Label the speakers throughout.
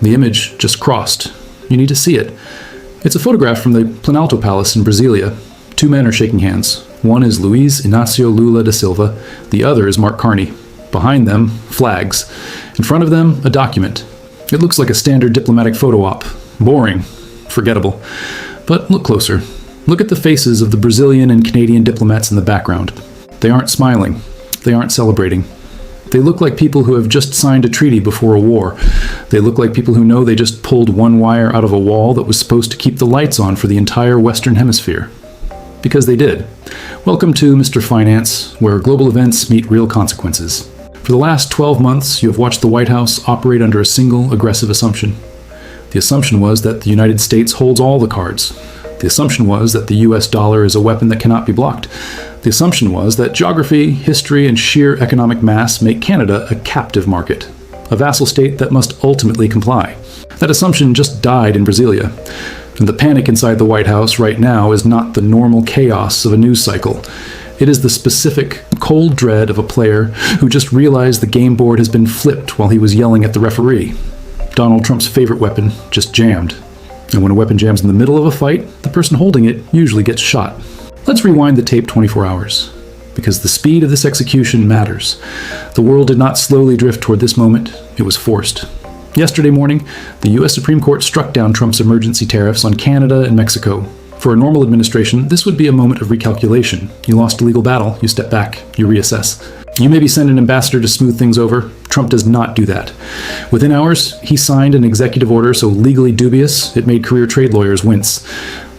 Speaker 1: The image just crossed. You need to see it. It's a photograph from the Planalto Palace in Brasilia. Two men are shaking hands. One is Luiz Inácio Lula da Silva. The other is Carney. Behind them, flags. In front of them, a document. It looks like a standard diplomatic photo op. Boring. Forgettable. But look closer. Look at the faces of the Brazilian and Canadian diplomats in the background. They aren't smiling. They aren't celebrating. They look like people who have just signed a treaty before a war. They look like people who know they just pulled one wire out of a wall that was supposed to keep the lights on for the entire Western Hemisphere. Because they did. Welcome to Mr. Finance, where global events meet real consequences. For the last 12 months, you have watched the White House operate under a single aggressive assumption. The assumption was that the United States holds all the cards. The assumption was that the US dollar is a weapon that cannot be blocked. The assumption was that geography, history, and sheer economic mass make Canada a captive market, a vassal state that must ultimately comply. That assumption just died in Brasilia. And the panic inside the White House right now is not the normal chaos of a news cycle. It is the specific, cold dread of a player who just realized the game board has been flipped while he was yelling at the referee. Donald Trump's favorite weapon just jammed. And when a weapon jams in the middle of a fight, the person holding it usually gets shot. Let's rewind the tape 24 hours. Because the speed of this execution matters. The world did not slowly drift toward this moment, it was forced. Yesterday morning, the U.S. Supreme Court struck down Trump's emergency tariffs on Canada and Mexico. For a normal administration, this would be a moment of recalculation. You lost a legal battle, you step back, you reassess. You maybe send an ambassador to smooth things over. Trump does not do that. Within hours, he signed an executive order so legally dubious it made career trade lawyers wince.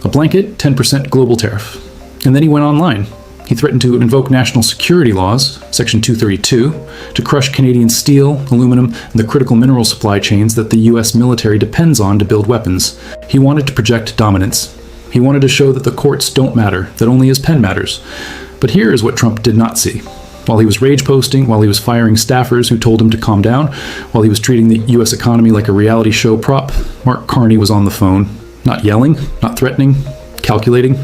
Speaker 1: A blanket 10% global tariff. And then he went online. He threatened to invoke national security laws, Section 232, to crush Canadian steel, aluminum, and the critical mineral supply chains that the U.S. military depends on to build weapons. He wanted to project dominance. He wanted to show that the courts don't matter, that only his pen matters. But here is what Trump did not see. While he was rage posting, while he was firing staffers who told him to calm down, while he was treating the U.S. economy like a reality show prop, Carney was on the phone, not yelling, not threatening, calculating.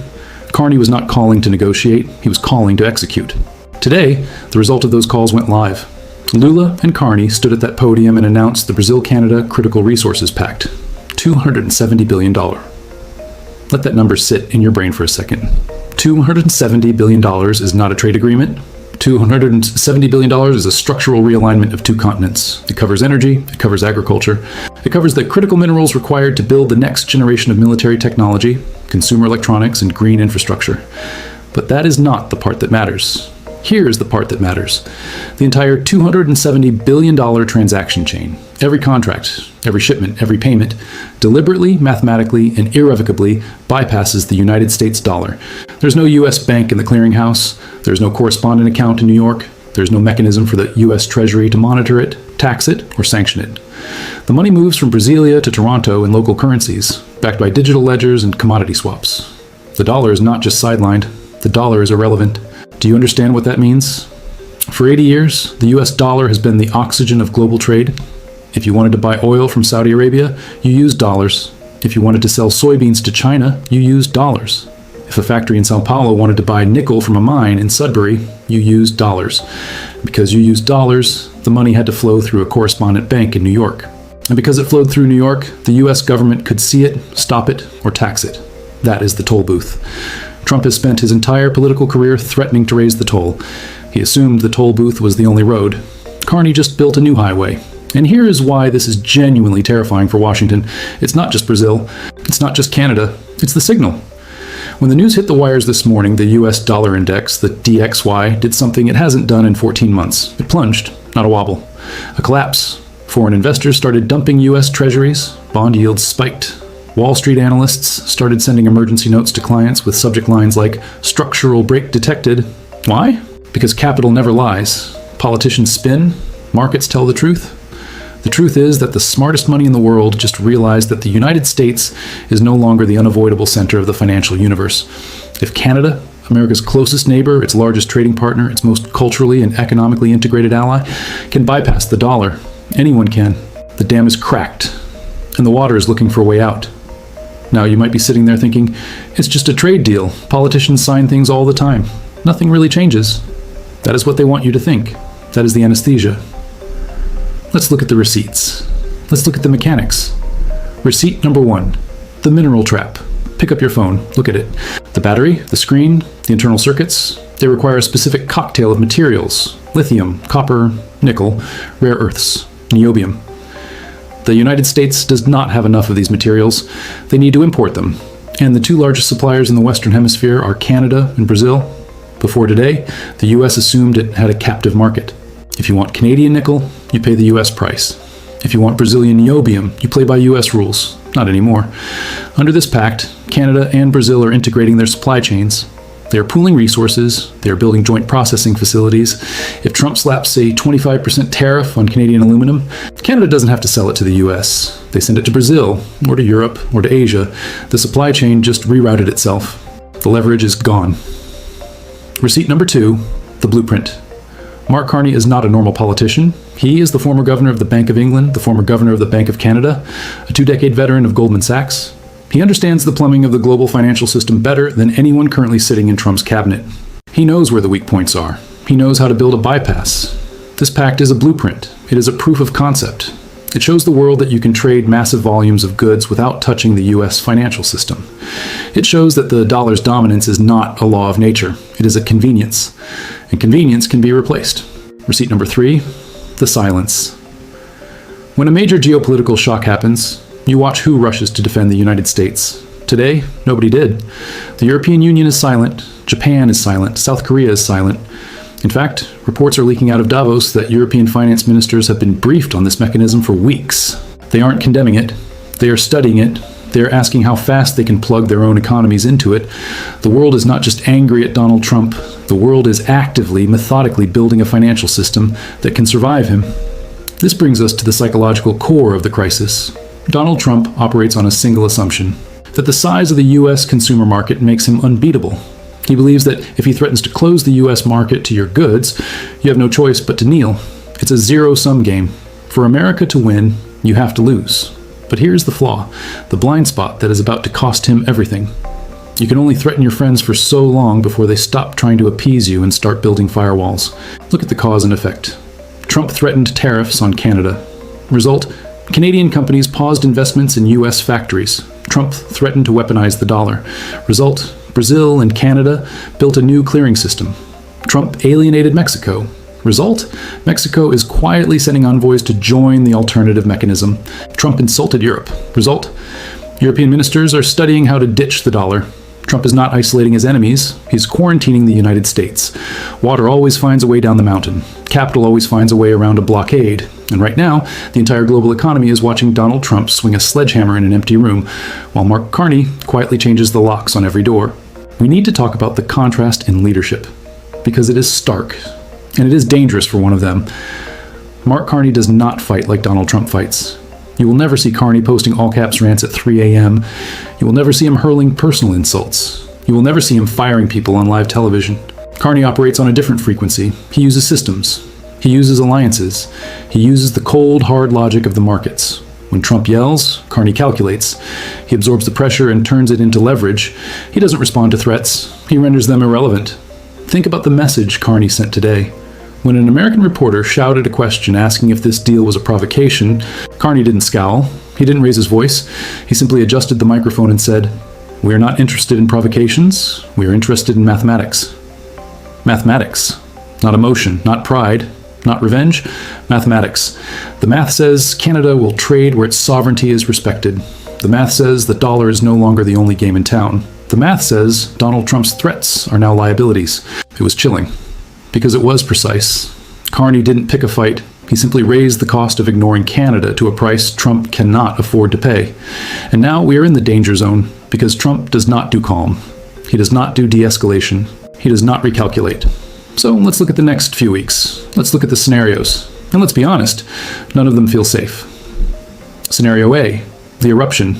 Speaker 1: Carney was not calling to negotiate, he was calling to execute. Today, the result of those calls went live. Lula and Carney stood at that podium and announced the Brazil-Canada Critical Resources Pact. $270 billion. Let that number sit in your brain for a second. $270 billion is not a trade agreement. $270 billion is a structural realignment of two continents. It covers energy, it covers agriculture, it covers the critical minerals required to build the next generation of military technology, consumer electronics, and green infrastructure. But that is not the part that matters. Here is the part that matters. The entire $270 billion transaction chain. Every contract, every shipment, every payment, deliberately, mathematically, and irrevocably bypasses the United States dollar. There's no U.S. bank in the clearinghouse. There's no correspondent account in New York. There's no mechanism for the U.S. Treasury to monitor it, tax it, or sanction it. The money moves from Brasilia to Toronto in local currencies, backed by digital ledgers and commodity swaps. The dollar is not just sidelined. The dollar is irrelevant. Do you understand what that means? For 80 years, the US dollar has been the oxygen of global trade. If you wanted to buy oil from Saudi Arabia, you used dollars. If you wanted to sell soybeans to China, you used dollars. If a factory in Sao Paulo wanted to buy nickel from a mine in Sudbury, you used dollars. Because you used dollars, the money had to flow through a correspondent bank in New York. And because it flowed through New York, the US government could see it, stop it, or tax it. That is the toll booth. Trump has spent his entire political career threatening to raise the toll. He assumed the toll booth was the only road. Carney just built a new highway. And here is why this is genuinely terrifying for Washington. It's not just Brazil. It's not just Canada. It's the signal. When the news hit the wires this morning, the US dollar index, the DXY, did something it hasn't done in 14 months. It plunged, not a wobble. A collapse. Foreign investors started dumping US treasuries. Bond yields spiked. Wall Street analysts started sending emergency notes to clients with subject lines like, "Structural break detected." Why? Because capital never lies. Politicians spin. Markets tell the truth. The truth is that the smartest money in the world just realized that the United States is no longer the unavoidable center of the financial universe. If Canada, America's closest neighbor, its largest trading partner, its most culturally and economically integrated ally, can bypass the dollar, anyone can. The dam is cracked, and the water is looking for a way out. Now, you might be sitting there thinking, it's just a trade deal. Politicians sign things all the time. Nothing really changes. That is what they want you to think. That is the anesthesia. Let's look at the receipts. Let's look at the mechanics. Receipt number 1, the mineral trap. Pick up your phone, look at it. The battery, the screen, the internal circuits, they require a specific cocktail of materials: lithium, copper, nickel, rare earths, niobium. The United States does not have enough of these materials. They need to import them. And the 2 largest suppliers in the Western Hemisphere are Canada and Brazil. Before today, the US assumed it had a captive market. If you want Canadian nickel, you pay the US price. If you want Brazilian niobium, you play by US rules. Not anymore. Under this pact, Canada and Brazil are integrating their supply chains. They are pooling resources. They are building joint processing facilities. If Trump slaps a 25% tariff on Canadian aluminum, Canada doesn't have to sell it to the US. They send it to Brazil, or to Europe, or to Asia. The supply chain just rerouted itself. The leverage is gone. Receipt number 2, the blueprint. Mark Carney is not a normal politician. He is the former governor of the Bank of England, the former governor of the Bank of Canada, a 2-decade veteran of Goldman Sachs. He understands the plumbing of the global financial system better than anyone currently sitting in Trump's cabinet. He knows where the weak points are. He knows how to build a bypass. This pact is a blueprint. It is a proof of concept. It shows the world that you can trade massive volumes of goods without touching the US financial system. It shows that the dollar's dominance is not a law of nature. It is a convenience. And convenience can be replaced. Receipt number 3, the silence. When a major geopolitical shock happens, you watch who rushes to defend the United States. Today, nobody did. The European Union is silent. Japan is silent. South Korea is silent. In fact, reports are leaking out of Davos that European finance ministers have been briefed on this mechanism for weeks. They aren't condemning it. They are studying it. They are asking how fast they can plug their own economies into it. The world is not just angry at Donald Trump. The world is actively, methodically building a financial system that can survive him. This brings us to the psychological core of the crisis. Donald Trump operates on a single assumption, that the size of the US consumer market makes him unbeatable. He believes that if he threatens to close the US market to your goods, you have no choice but to kneel. It's a zero-sum game. For America to win, you have to lose. But here's the flaw, the blind spot that is about to cost him everything. You can only threaten your friends for so long before they stop trying to appease you and start building firewalls. Look at the cause and effect. Trump threatened tariffs on Canada. Result, Canadian companies paused investments in US factories. Trump threatened to weaponize the dollar. Result, Brazil and Canada built a new clearing system. Trump alienated Mexico. Result, Mexico is quietly sending envoys to join the alternative mechanism. Trump insulted Europe. Result, European ministers are studying how to ditch the dollar. Trump is not isolating his enemies. He's quarantining the United States. Water always finds a way down the mountain. Capital always finds a way around a blockade. And right now, the entire global economy is watching Donald Trump swing a sledgehammer in an empty room, while Mark Carney quietly changes the locks on every door. We need to talk about the contrast in leadership, because it is stark, and it is dangerous for one of them. Mark Carney does not fight like Donald Trump fights. You will never see Carney posting all-caps rants at 3 a.m. You will never see him hurling personal insults. You will never see him firing people on live television. Carney operates on a different frequency. He uses systems. He uses alliances. He uses the cold, hard logic of the markets. When Trump yells, Carney calculates. He absorbs the pressure and turns it into leverage. He doesn't respond to threats. He renders them irrelevant. Think about the message Carney sent today. When an American reporter shouted a question asking if this deal was a provocation, Carney didn't scowl. He didn't raise his voice. He simply adjusted the microphone and said, "We are not interested in provocations. We are interested in mathematics." Mathematics. Not emotion, not pride, not revenge. Mathematics. The math says Canada will trade where its sovereignty is respected. The math says the dollar is no longer the only game in town. The math says Donald Trump's threats are now liabilities. It was chilling. Because it was precise. Carney didn't pick a fight. He simply raised the cost of ignoring Canada to a price Trump cannot afford to pay. And now we are in the danger zone because Trump does not do calm. He does not do de-escalation. He does not recalculate. So let's look at the next few weeks. Let's look at the scenarios. And let's be honest, none of them feel safe. Scenario A, the eruption.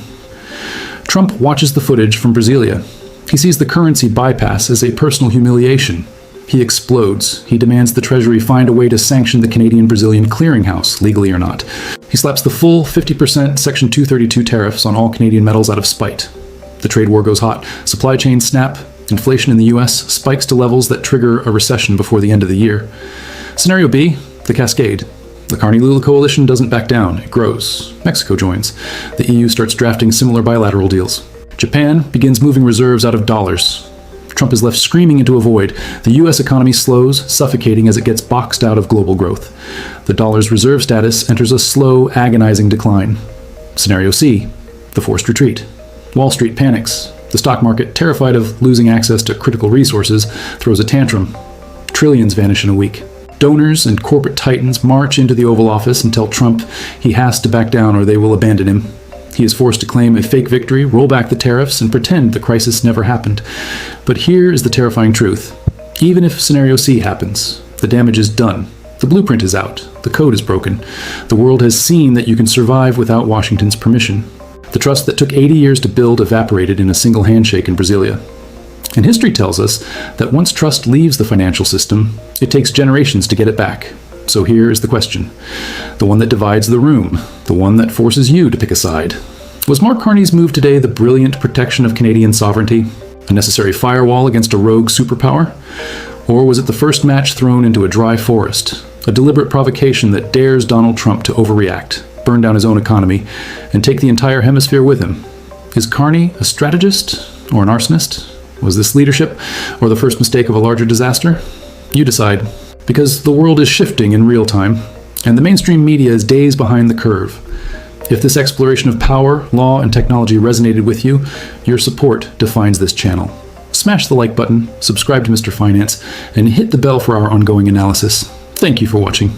Speaker 1: Trump watches the footage from Brasilia. He sees the currency bypass as a personal humiliation. He explodes. He demands the Treasury find a way to sanction the Canadian-Brazilian clearinghouse, legally or not. He slaps the full 50% Section 232 tariffs on all Canadian metals out of spite. The trade war goes hot. Supply chains snap. Inflation in the US spikes to levels that trigger a recession before the end of the year. Scenario B, the cascade. The Carney-Lula coalition doesn't back down, it grows. Mexico joins. The EU starts drafting similar bilateral deals. Japan begins moving reserves out of dollars. Trump is left screaming into a void. The US economy slows, suffocating as it gets boxed out of global growth. The dollar's reserve status enters a slow, agonizing decline. Scenario C, the forced retreat. Wall Street panics. The stock market, terrified of losing access to critical resources, throws a tantrum. Trillions vanish in a week. Donors and corporate titans march into the Oval Office and tell Trump he has to back down or they will abandon him. He is forced to claim a fake victory, roll back the tariffs, and pretend the crisis never happened. But here is the terrifying truth. Even if scenario C happens, the damage is done. The blueprint is out. The code is broken. The world has seen that you can survive without Washington's permission. The trust that took 80 years to build evaporated in a single handshake in Brasilia. And history tells us that once trust leaves the financial system, it takes generations to get it back. So here is the question. The one that divides the room. The one that forces you to pick a side. Was Mark Carney's move today the brilliant protection of Canadian sovereignty? A necessary firewall against a rogue superpower? Or was it the first match thrown into a dry forest? A deliberate provocation that dares Donald Trump to overreact, burn down his own economy, and take the entire hemisphere with him? Is Carney a strategist or an arsonist? Was this leadership or the first mistake of a larger disaster? You decide. Because the world is shifting in real time, and the mainstream media is days behind the curve. If this exploration of power, law, and technology resonated with you, your support defines this channel. Smash the like button, subscribe to Mr. Finance, and hit the bell for our ongoing analysis. Thank you for watching.